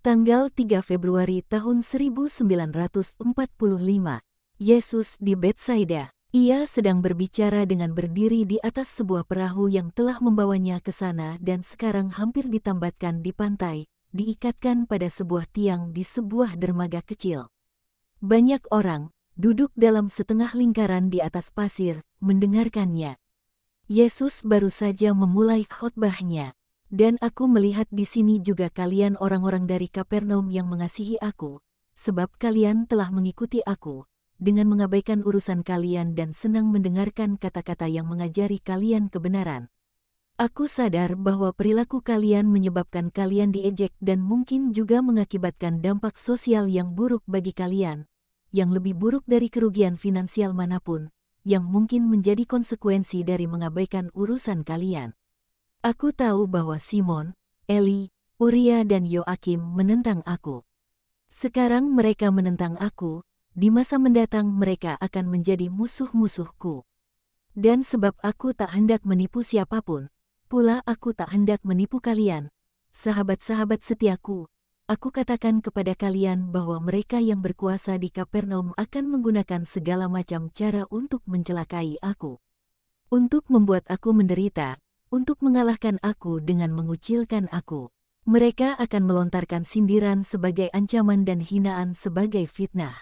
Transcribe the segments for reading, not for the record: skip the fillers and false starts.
Tanggal 3 Februari tahun 1945, Yesus di Betsaida. Ia sedang berbicara dengan berdiri di atas sebuah perahu yang telah membawanya ke sana dan sekarang hampir ditambatkan di pantai, diikatkan pada sebuah tiang di sebuah dermaga kecil. Banyak orang duduk dalam setengah lingkaran di atas pasir, mendengarkannya. Yesus baru saja memulai khotbahnya. Dan aku melihat di sini juga kalian orang-orang dari Kapernaum yang mengasihi aku, sebab kalian telah mengikuti aku, dengan mengabaikan urusan kalian dan senang mendengarkan kata-kata yang mengajari kalian kebenaran. Aku sadar bahwa perilaku kalian menyebabkan kalian diejek dan mungkin juga mengakibatkan dampak sosial yang buruk bagi kalian, yang lebih buruk dari kerugian finansial manapun, yang mungkin menjadi konsekuensi dari mengabaikan urusan kalian. Aku tahu bahwa Simon, Eli, Uria dan Yoakim menentang aku. Sekarang mereka menentang aku, di masa mendatang mereka akan menjadi musuh-musuhku. Dan sebab aku tak hendak menipu siapapun, pula aku tak hendak menipu kalian, sahabat-sahabat setiaku, aku katakan kepada kalian bahwa mereka yang berkuasa di Kapernaum akan menggunakan segala macam cara untuk mencelakai aku. Untuk membuat aku menderita, untuk mengalahkan aku dengan mengucilkan aku. Mereka akan melontarkan sindiran sebagai ancaman dan hinaan sebagai fitnah.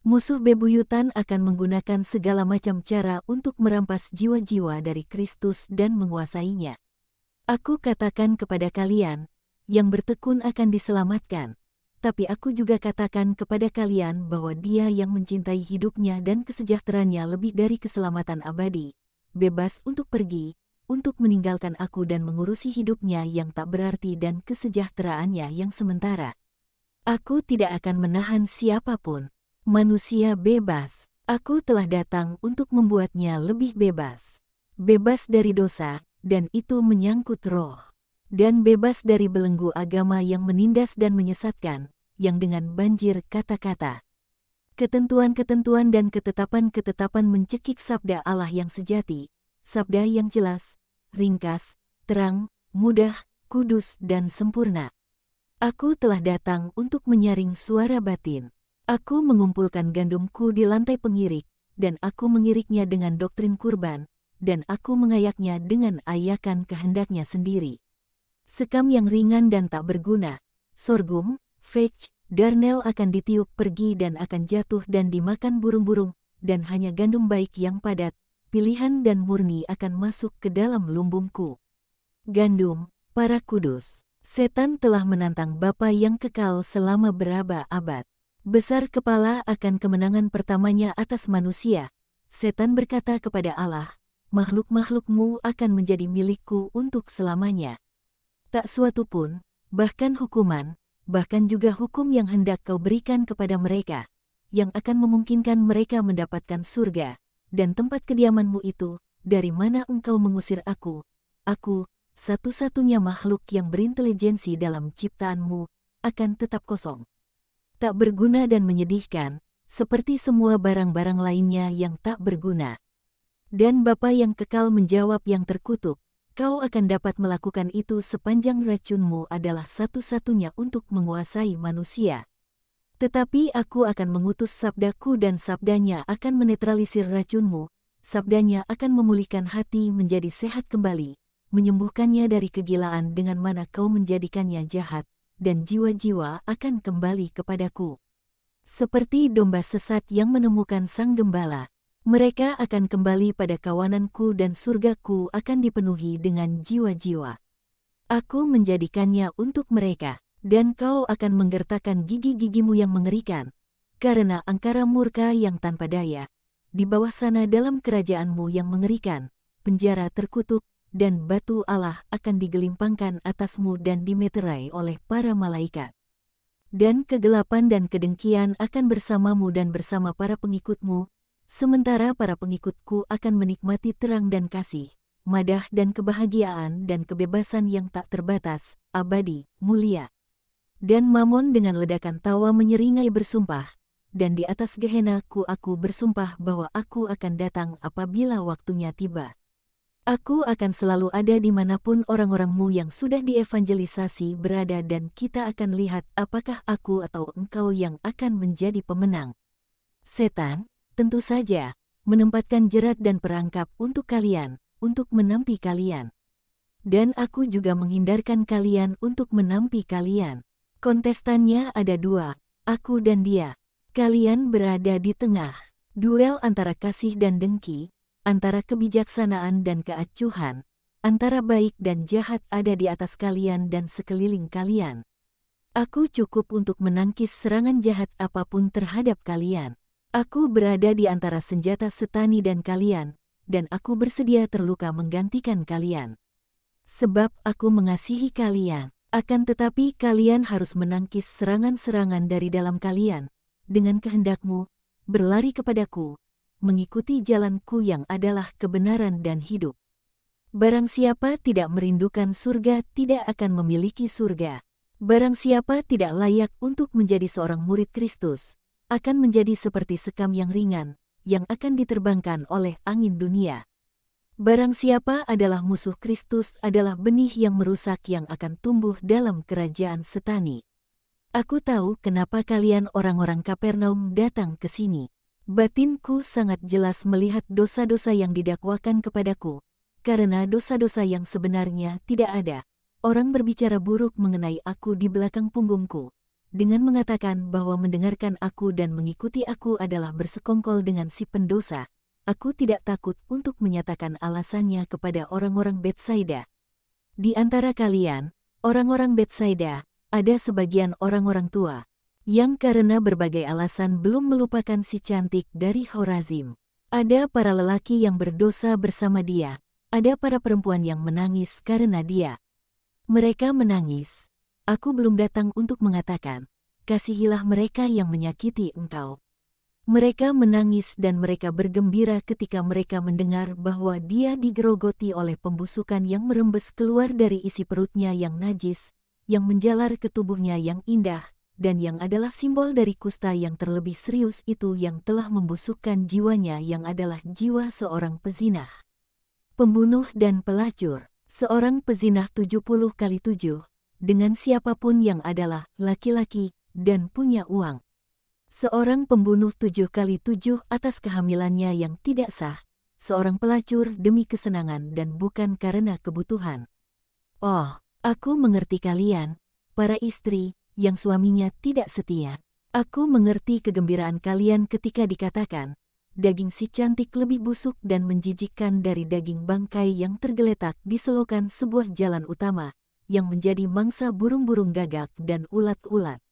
Musuh bebuyutan akan menggunakan segala macam cara untuk merampas jiwa-jiwa dari Kristus dan menguasainya. Aku katakan kepada kalian, yang bertekun akan diselamatkan. Tapi aku juga katakan kepada kalian bahwa dia yang mencintai hidupnya dan kesejahteraannya lebih dari keselamatan abadi, bebas untuk pergi, untuk meninggalkan aku dan mengurusi hidupnya yang tak berarti dan kesejahteraannya yang sementara. Aku tidak akan menahan siapapun. Manusia bebas. Aku telah datang untuk membuatnya lebih bebas. Bebas dari dosa, dan itu menyangkut roh. Dan bebas dari belenggu agama yang menindas dan menyesatkan, yang dengan banjir kata-kata. Ketentuan-ketentuan dan ketetapan-ketetapan mencekik sabda Allah yang sejati, sabda yang jelas, ringkas, terang, mudah, kudus dan sempurna. Aku telah datang untuk menyaring suara batin. Aku mengumpulkan gandumku di lantai pengirik, dan aku mengiriknya dengan doktrin kurban, dan aku mengayaknya dengan ayakan kehendaknya sendiri. Sekam yang ringan dan tak berguna, sorghum, vetch, darnel akan ditiup pergi dan akan jatuh dan dimakan burung-burung, dan hanya gandum baik yang padat, pilihan dan murni akan masuk ke dalam lumbungku. Gandum, para kudus. Setan telah menantang Bapa yang kekal selama berabad-abad. Besar kepala akan kemenangan pertamanya atas manusia. Setan berkata kepada Allah, makhluk-makhlukmu akan menjadi milikku untuk selamanya. Tak suatu pun, bahkan hukuman, bahkan juga hukum yang hendak kau berikan kepada mereka, yang akan memungkinkan mereka mendapatkan surga, dan tempat kediamanmu itu, dari mana engkau mengusir aku, satu-satunya makhluk yang berintelijensi dalam ciptaanmu, akan tetap kosong. Tak berguna dan menyedihkan, seperti semua barang-barang lainnya yang tak berguna. Dan Bapa yang kekal menjawab yang terkutuk, kau akan dapat melakukan itu sepanjang racunmu adalah satu-satunya untuk menguasai manusia. Tetapi aku akan mengutus sabdaku dan sabdanya akan menetralisir racunmu, sabdanya akan memulihkan hati menjadi sehat kembali, menyembuhkannya dari kegilaan dengan mana kau menjadikannya jahat, dan jiwa-jiwa akan kembali kepadaku. Seperti domba sesat yang menemukan sang gembala, mereka akan kembali pada kawananku dan surgaku akan dipenuhi dengan jiwa-jiwa. Aku menjadikannya untuk mereka, dan kau akan menggertakkan gigi-gigimu yang mengerikan, karena angkara murka yang tanpa daya, di bawah sana dalam kerajaanmu yang mengerikan, penjara terkutuk, dan batu Allah akan digelimpangkan atasmu dan dimeterai oleh para malaikat. Dan kegelapan dan kedengkian akan bersamamu dan bersama para pengikutmu, sementara para pengikutku akan menikmati terang dan kasih, madah dan kebahagiaan dan kebebasan yang tak terbatas, abadi, mulia. Dan Mamon dengan ledakan tawa menyeringai bersumpah, dan di atas Gehenna aku bersumpah bahwa aku akan datang apabila waktunya tiba. Aku akan selalu ada dimanapun orang-orangmu yang sudah dievangelisasi berada dan kita akan lihat apakah aku atau engkau yang akan menjadi pemenang. Setan, tentu saja, menempatkan jerat dan perangkap untuk kalian, untuk menampi kalian. Dan aku juga menghindarkan kalian untuk menampi kalian. Kontestannya ada dua, aku dan dia. Kalian berada di tengah. Duel antara kasih dan dengki, antara kebijaksanaan dan keacuhan, antara baik dan jahat ada di atas kalian dan sekeliling kalian. Aku cukup untuk menangkis serangan jahat apapun terhadap kalian. Aku berada di antara senjata setani dan kalian, dan aku bersedia terluka menggantikan kalian. Sebab aku mengasihi kalian, akan tetapi kalian harus menangkis serangan-serangan dari dalam kalian, dengan kehendakmu, berlari kepadaku, mengikuti jalanku yang adalah kebenaran dan hidup. Barang siapa tidak merindukan surga tidak akan memiliki surga. Barang siapa tidak layak untuk menjadi seorang murid Kristus, akan menjadi seperti sekam yang ringan, yang akan diterbangkan oleh angin dunia. Barang siapa adalah musuh Kristus adalah benih yang merusak yang akan tumbuh dalam kerajaan setani. Aku tahu kenapa kalian orang-orang Kapernaum datang ke sini. Batinku sangat jelas melihat dosa-dosa yang didakwakan kepadaku, karena dosa-dosa yang sebenarnya tidak ada. Orang berbicara buruk mengenai aku di belakang punggungku, dengan mengatakan bahwa mendengarkan aku dan mengikuti aku adalah bersekongkol dengan si pendosa. Aku tidak takut untuk menyatakan alasannya kepada orang-orang Betsaida. Di antara kalian, orang-orang Betsaida, ada sebagian orang-orang tua, yang karena berbagai alasan belum melupakan si cantik dari Horazim. Ada para lelaki yang berdosa bersama dia, ada para perempuan yang menangis karena dia. Mereka menangis. Aku belum datang untuk mengatakan, kasihilah mereka yang menyakiti engkau. Mereka menangis dan mereka bergembira ketika mereka mendengar bahwa dia digerogoti oleh pembusukan yang merembes keluar dari isi perutnya yang najis, yang menjalar ke tubuhnya yang indah, dan yang adalah simbol dari kusta yang terlebih serius itu yang telah membusukkan jiwanya yang adalah jiwa seorang pezinah, pembunuh dan pelacur, seorang pezinah 70 kali 7, dengan siapapun yang adalah laki-laki dan punya uang. Seorang pembunuh 7 kali 7 atas kehamilannya yang tidak sah, seorang pelacur demi kesenangan dan bukan karena kebutuhan. Oh, aku mengerti kalian, para istri, yang suaminya tidak setia. Aku mengerti kegembiraan kalian ketika dikatakan, daging si cantik lebih busuk dan menjijikkan dari daging bangkai yang tergeletak di selokan sebuah jalan utama, yang menjadi mangsa burung-burung gagak dan ulat-ulat.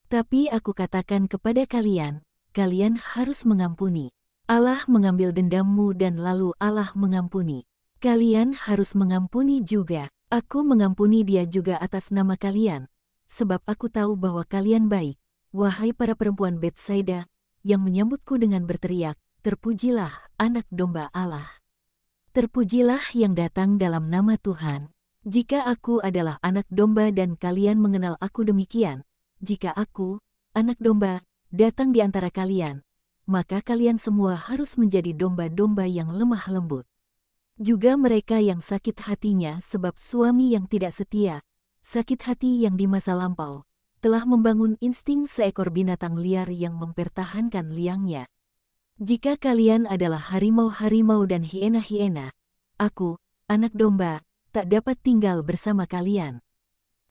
Tapi aku katakan kepada kalian, kalian harus mengampuni. Allah mengambil dendammu dan lalu Allah mengampuni. Kalian harus mengampuni juga. Aku mengampuni dia juga atas nama kalian. Sebab aku tahu bahwa kalian baik, wahai para perempuan Betsaida, yang menyambutku dengan berteriak, terpujilah anak domba Allah. Terpujilah yang datang dalam nama Tuhan. Jika aku adalah anak domba dan kalian mengenal aku demikian, jika aku, anak domba, datang di antara kalian, maka kalian semua harus menjadi domba-domba yang lemah lembut. Juga mereka yang sakit hatinya sebab suami yang tidak setia, sakit hati yang di masa lampau, telah membangun insting seekor binatang liar yang mempertahankan liangnya. Jika kalian adalah harimau-harimau dan hiena-hiena, aku, anak domba, tak dapat tinggal bersama kalian.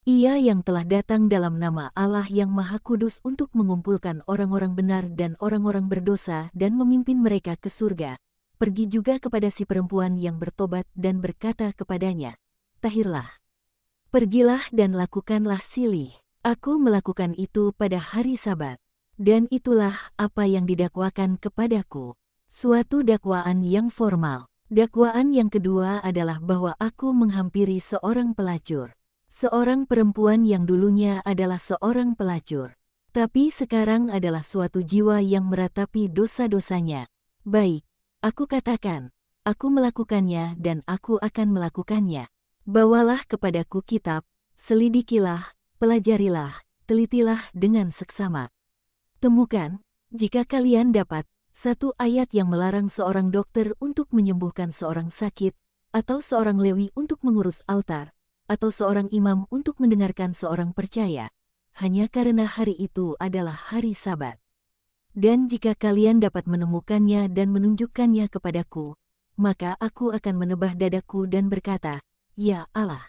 Ia yang telah datang dalam nama Allah yang Maha Kudus untuk mengumpulkan orang-orang benar dan orang-orang berdosa dan memimpin mereka ke surga, pergi juga kepada si perempuan yang bertobat dan berkata kepadanya, tahirlah. Pergilah dan lakukanlah silih. Aku melakukan itu pada hari Sabat. Dan itulah apa yang didakwakan kepadaku. Suatu dakwaan yang formal. Dakwaan yang kedua adalah bahwa aku menghampiri seorang pelacur. Seorang perempuan yang dulunya adalah seorang pelacur. Tapi sekarang adalah suatu jiwa yang meratapi dosa-dosanya. Baik, aku katakan, aku melakukannya dan aku akan melakukannya. Bawalah kepadaku kitab, selidikilah, pelajarilah, telitilah dengan seksama. Temukan, jika kalian dapat, satu ayat yang melarang seorang dokter untuk menyembuhkan seorang sakit, atau seorang Lewi untuk mengurus altar, atau seorang imam untuk mendengarkan seorang percaya, hanya karena hari itu adalah hari Sabat. Dan jika kalian dapat menemukannya dan menunjukkannya kepadaku, maka aku akan menebah dadaku dan berkata, "Ya Allah,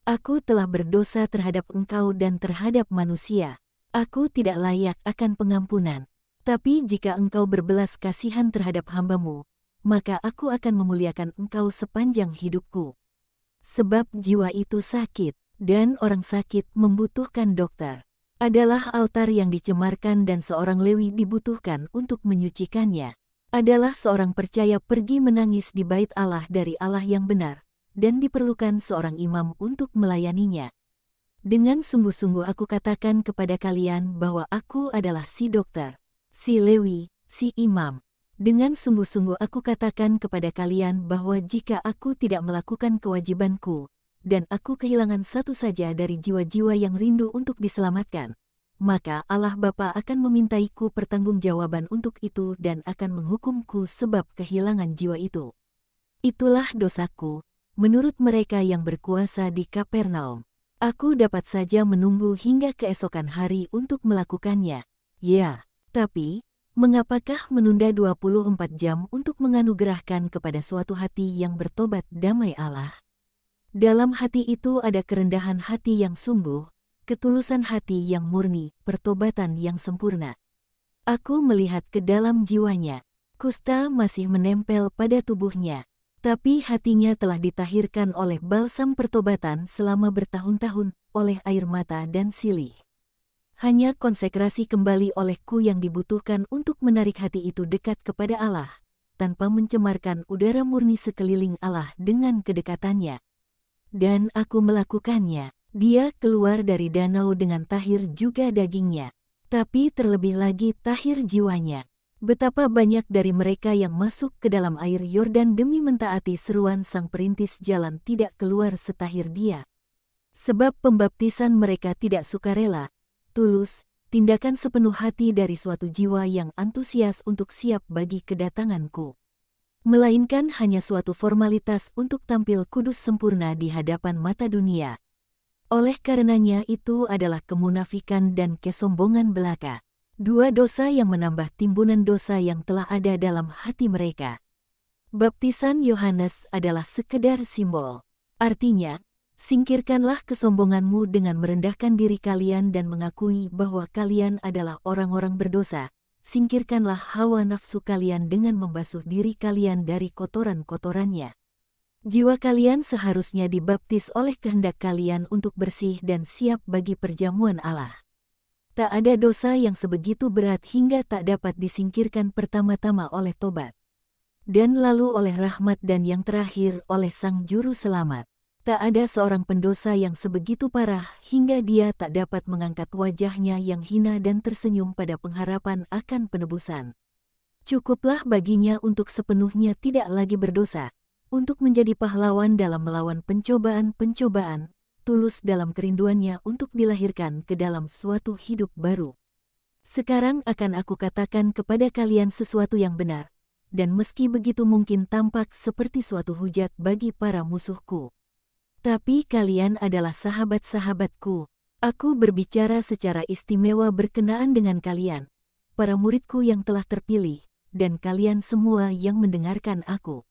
aku telah berdosa terhadap Engkau dan terhadap manusia. Aku tidak layak akan pengampunan. Tapi jika Engkau berbelas kasihan terhadap hamba-Mu, maka aku akan memuliakan Engkau sepanjang hidupku. Sebab jiwa itu sakit, dan orang sakit membutuhkan dokter. Adalah altar yang dicemarkan dan seorang Lewi dibutuhkan untuk menyucikannya. Adalah seorang percaya pergi menangis di bait Allah dari Allah yang benar, dan diperlukan seorang imam untuk melayaninya. Dengan sungguh-sungguh aku katakan kepada kalian bahwa aku adalah si dokter, si Lewi, si imam. Dengan sungguh-sungguh aku katakan kepada kalian bahwa jika aku tidak melakukan kewajibanku, dan aku kehilangan satu saja dari jiwa-jiwa yang rindu untuk diselamatkan, maka Allah Bapa akan memintaiku pertanggungjawaban untuk itu dan akan menghukumku sebab kehilangan jiwa itu. Itulah dosaku, menurut mereka yang berkuasa di Kapernaum. Aku dapat saja menunggu hingga keesokan hari untuk melakukannya. Ya, tapi mengapakah menunda 24 jam untuk menganugerahkan kepada suatu hati yang bertobat damai Allah? Dalam hati itu ada kerendahan hati yang sungguh, ketulusan hati yang murni, pertobatan yang sempurna. Aku melihat ke dalam jiwanya. Kusta masih menempel pada tubuhnya, tapi hatinya telah ditahirkan oleh balsam pertobatan selama bertahun-tahun, oleh air mata dan silih. Hanya konsekrasi kembali olehku yang dibutuhkan untuk menarik hati itu dekat kepada Allah, tanpa mencemarkan udara murni sekeliling Allah dengan kedekatannya. Dan aku melakukannya. Dia keluar dari danau dengan tahir juga dagingnya, tapi terlebih lagi tahir jiwanya. Betapa banyak dari mereka yang masuk ke dalam air Yordan demi mentaati seruan sang perintis jalan tidak keluar setahir dia. Sebab pembaptisan mereka tidak sukarela, tulus, tindakan sepenuh hati dari suatu jiwa yang antusias untuk siap bagi kedatanganku. Melainkan hanya suatu formalitas untuk tampil kudus sempurna di hadapan mata dunia. Oleh karenanya itu adalah kemunafikan dan kesombongan belaka. Dua dosa yang menambah timbunan dosa yang telah ada dalam hati mereka. Baptisan Yohanes adalah sekedar simbol. Artinya, singkirkanlah kesombonganmu dengan merendahkan diri kalian dan mengakui bahwa kalian adalah orang-orang berdosa. Singkirkanlah hawa nafsu kalian dengan membasuh diri kalian dari kotoran-kotorannya. Jiwa kalian seharusnya dibaptis oleh kehendak kalian untuk bersih dan siap bagi perjamuan Allah. Tak ada dosa yang sebegitu berat hingga tak dapat disingkirkan pertama-tama oleh tobat, dan lalu oleh rahmat dan yang terakhir oleh Sang Juru Selamat. Tak ada seorang pendosa yang sebegitu parah hingga dia tak dapat mengangkat wajahnya yang hina dan tersenyum pada pengharapan akan penebusan. Cukuplah baginya untuk sepenuhnya tidak lagi berdosa, untuk menjadi pahlawan dalam melawan pencobaan-pencobaan, tulus dalam kerinduannya untuk dilahirkan ke dalam suatu hidup baru. Sekarang akan aku katakan kepada kalian sesuatu yang benar, dan meski begitu mungkin tampak seperti suatu hujat bagi para musuhku. Tapi kalian adalah sahabat-sahabatku. Aku berbicara secara istimewa berkenaan dengan kalian, para muridku yang telah terpilih, dan kalian semua yang mendengarkan aku.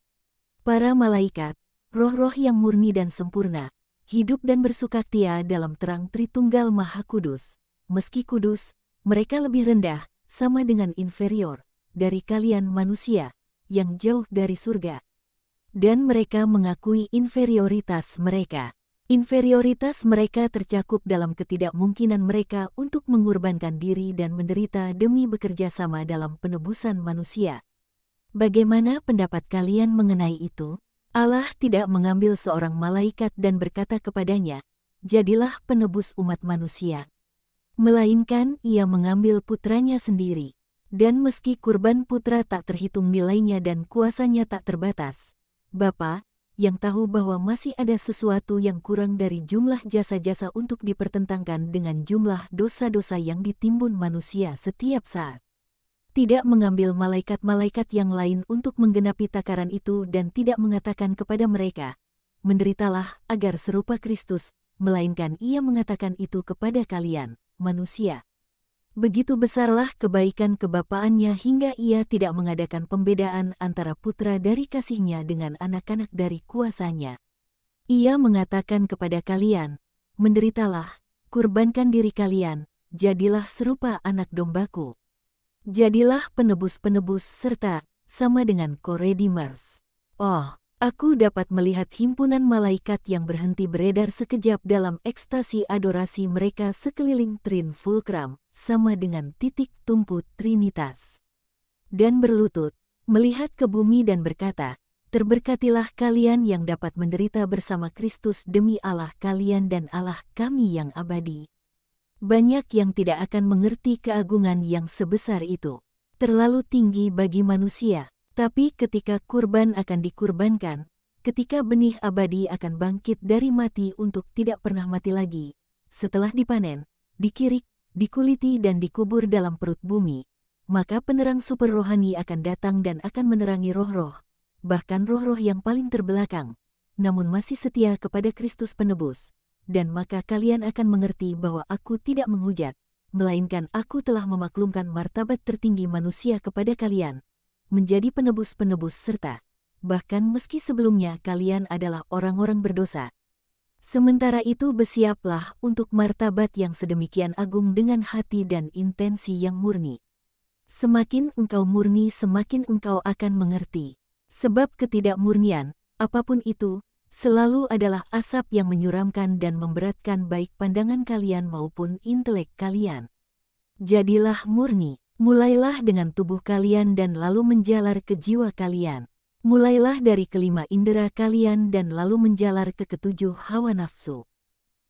Para malaikat, roh-roh yang murni dan sempurna, hidup dan bersukacita dalam terang Tritunggal Maha Kudus. Meski kudus, mereka lebih rendah, sama dengan inferior, dari kalian manusia, yang jauh dari surga. Dan mereka mengakui inferioritas mereka. Inferioritas mereka tercakup dalam ketidakmungkinan mereka untuk mengorbankan diri dan menderita demi bekerja sama dalam penebusan manusia. Bagaimana pendapat kalian mengenai itu? Allah tidak mengambil seorang malaikat dan berkata kepadanya, "Jadilah penebus umat manusia." Melainkan ia mengambil putranya sendiri. Dan meski kurban putra tak terhitung nilainya dan kuasanya tak terbatas, Bapa, yang tahu bahwa masih ada sesuatu yang kurang dari jumlah jasa-jasa untuk dipertentangkan dengan jumlah dosa-dosa yang ditimbun manusia setiap saat. tidak mengambil malaikat-malaikat yang lain untuk menggenapi takaran itu dan tidak mengatakan kepada mereka, menderitalah agar serupa Kristus, melainkan ia mengatakan itu kepada kalian, manusia. Begitu besarlah kebaikan kebapaannya hingga ia tidak mengadakan pembedaan antara putra dari kasihnya dengan anak-anak dari kuasanya. Ia mengatakan kepada kalian, menderitalah, kurbankan diri kalian, jadilah serupa anak dombaku. Jadilah penebus-penebus serta sama dengan co-redeemers. Oh, aku dapat melihat himpunan malaikat yang berhenti beredar sekejap dalam ekstasi adorasi mereka sekeliling Trin Fulcrum, sama dengan titik tumpu Trinitas. Dan berlutut, melihat ke bumi dan berkata, terberkatilah kalian yang dapat menderita bersama Kristus demi Allah kalian dan Allah kami yang abadi. Banyak yang tidak akan mengerti keagungan yang sebesar itu. Terlalu tinggi bagi manusia. Tapi ketika kurban akan dikurbankan, ketika benih abadi akan bangkit dari mati untuk tidak pernah mati lagi, setelah dipanen, dikirik, dikuliti dan dikubur dalam perut bumi, maka penerang super rohani akan datang dan akan menerangi roh-roh, bahkan roh-roh yang paling terbelakang, namun masih setia kepada Kristus penebus. Dan maka kalian akan mengerti bahwa aku tidak menghujat, melainkan aku telah memaklumkan martabat tertinggi manusia kepada kalian, menjadi penebus-penebus serta, bahkan meski sebelumnya kalian adalah orang-orang berdosa. Sementara itu bersiaplah untuk martabat yang sedemikian agung dengan hati dan intensi yang murni. Semakin engkau murni semakin engkau akan mengerti. Sebab ketidakmurnian, apapun itu, selalu adalah asap yang menyuramkan dan memberatkan baik pandangan kalian maupun intelek kalian. Jadilah murni, mulailah dengan tubuh kalian dan lalu menjalar ke jiwa kalian. Mulailah dari kelima indera kalian dan lalu menjalar ke ketujuh hawa nafsu.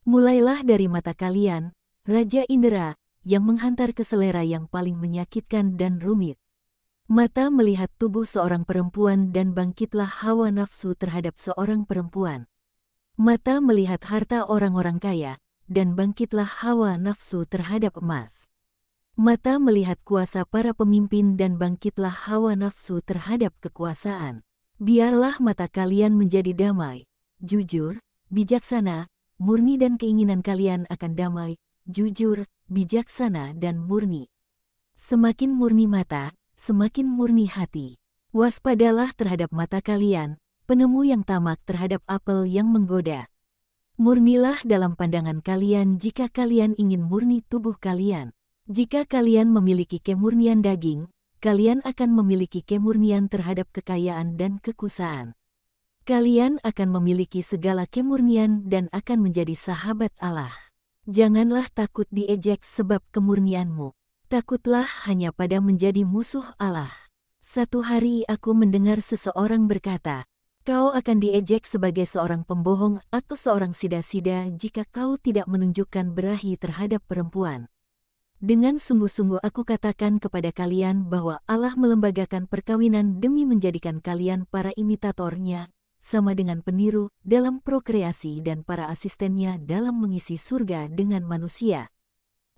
Mulailah dari mata kalian, raja indera, yang menghantar ke selera yang paling menyakitkan dan rumit. Mata melihat tubuh seorang perempuan dan bangkitlah hawa nafsu terhadap seorang perempuan. Mata melihat harta orang-orang kaya, dan bangkitlah hawa nafsu terhadap emas. Mata melihat kuasa para pemimpin dan bangkitlah hawa nafsu terhadap kekuasaan. Biarlah mata kalian menjadi damai, jujur, bijaksana, murni dan keinginan kalian akan damai, jujur, bijaksana dan murni. Semakin murni mata, semakin murni hati. Waspadalah terhadap mata kalian, penemu yang tamak terhadap apel yang menggoda. Murnilah dalam pandangan kalian jika kalian ingin murni tubuh kalian. Jika kalian memiliki kemurnian daging, kalian akan memiliki kemurnian terhadap kekayaan dan kekusaan. Kalian akan memiliki segala kemurnian dan akan menjadi sahabat Allah. Janganlah takut diejek sebab kemurnianmu. Takutlah hanya pada menjadi musuh Allah. Satu hari aku mendengar seseorang berkata, kau akan diejek sebagai seorang pembohong atau seorang sida-sida jika kau tidak menunjukkan berahi terhadap perempuan. Dengan sungguh-sungguh aku katakan kepada kalian bahwa Allah melembagakan perkawinan demi menjadikan kalian para imitatornya, sama dengan peniru dalam prokreasi dan para asistennya dalam mengisi surga dengan manusia.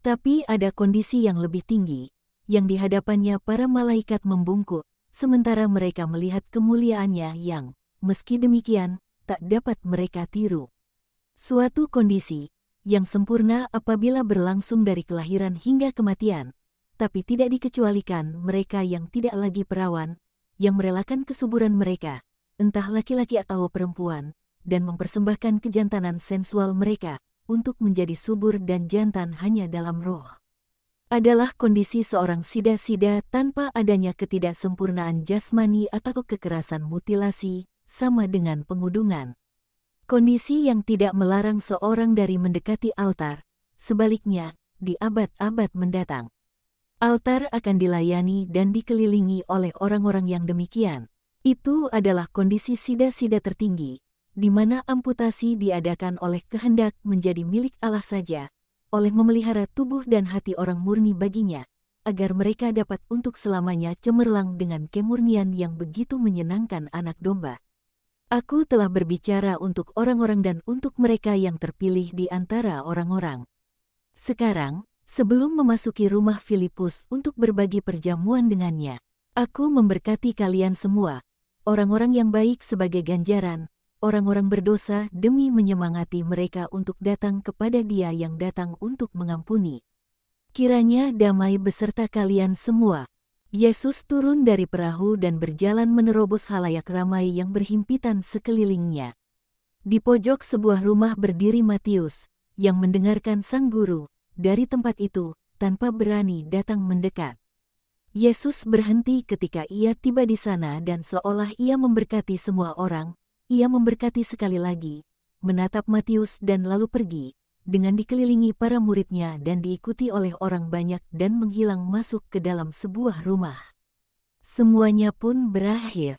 Tapi ada kondisi yang lebih tinggi, yang di hadapannya para malaikat membungkuk, sementara mereka melihat kemuliaannya yang, meski demikian, tak dapat mereka tiru. Suatu kondisi yang sempurna apabila berlangsung dari kelahiran hingga kematian, tapi tidak dikecualikan mereka yang tidak lagi perawan, yang merelakan kesuburan mereka, entah laki-laki atau perempuan, dan mempersembahkan kejantanan sensual mereka, untuk menjadi subur dan jantan hanya dalam roh. Adalah kondisi seorang sida-sida tanpa adanya ketidaksempurnaan jasmani atau kekerasan mutilasi, sama dengan pengudungan. Kondisi yang tidak melarang seorang dari mendekati altar, sebaliknya, di abad-abad mendatang. Altar akan dilayani dan dikelilingi oleh orang-orang yang demikian. Itu adalah kondisi sida-sida tertinggi, di mana amputasi diadakan oleh kehendak menjadi milik Allah saja, oleh memelihara tubuh dan hati orang murni baginya, agar mereka dapat untuk selamanya cemerlang dengan kemurnian yang begitu menyenangkan anak domba. Aku telah berbicara untuk orang-orang dan untuk mereka yang terpilih di antara orang-orang. Sekarang, Sebelum memasuki rumah Filipus untuk berbagi perjamuan dengannya, aku memberkati kalian semua, orang-orang yang baik sebagai ganjaran, orang-orang berdosa demi menyemangati mereka untuk datang kepada Dia yang datang untuk mengampuni. Kiranya damai beserta kalian semua. Yesus turun dari perahu dan berjalan menerobos halayak ramai yang berhimpitan sekelilingnya. Di pojok sebuah rumah berdiri Matius, yang mendengarkan sang guru. Dari tempat itu, tanpa berani datang mendekat. Yesus berhenti ketika ia tiba di sana dan seolah ia memberkati semua orang, ia memberkati sekali lagi, menatap Matius dan lalu pergi, dengan dikelilingi para muridnya dan diikuti oleh orang banyak dan menghilang masuk ke dalam sebuah rumah. Semuanya pun berakhir.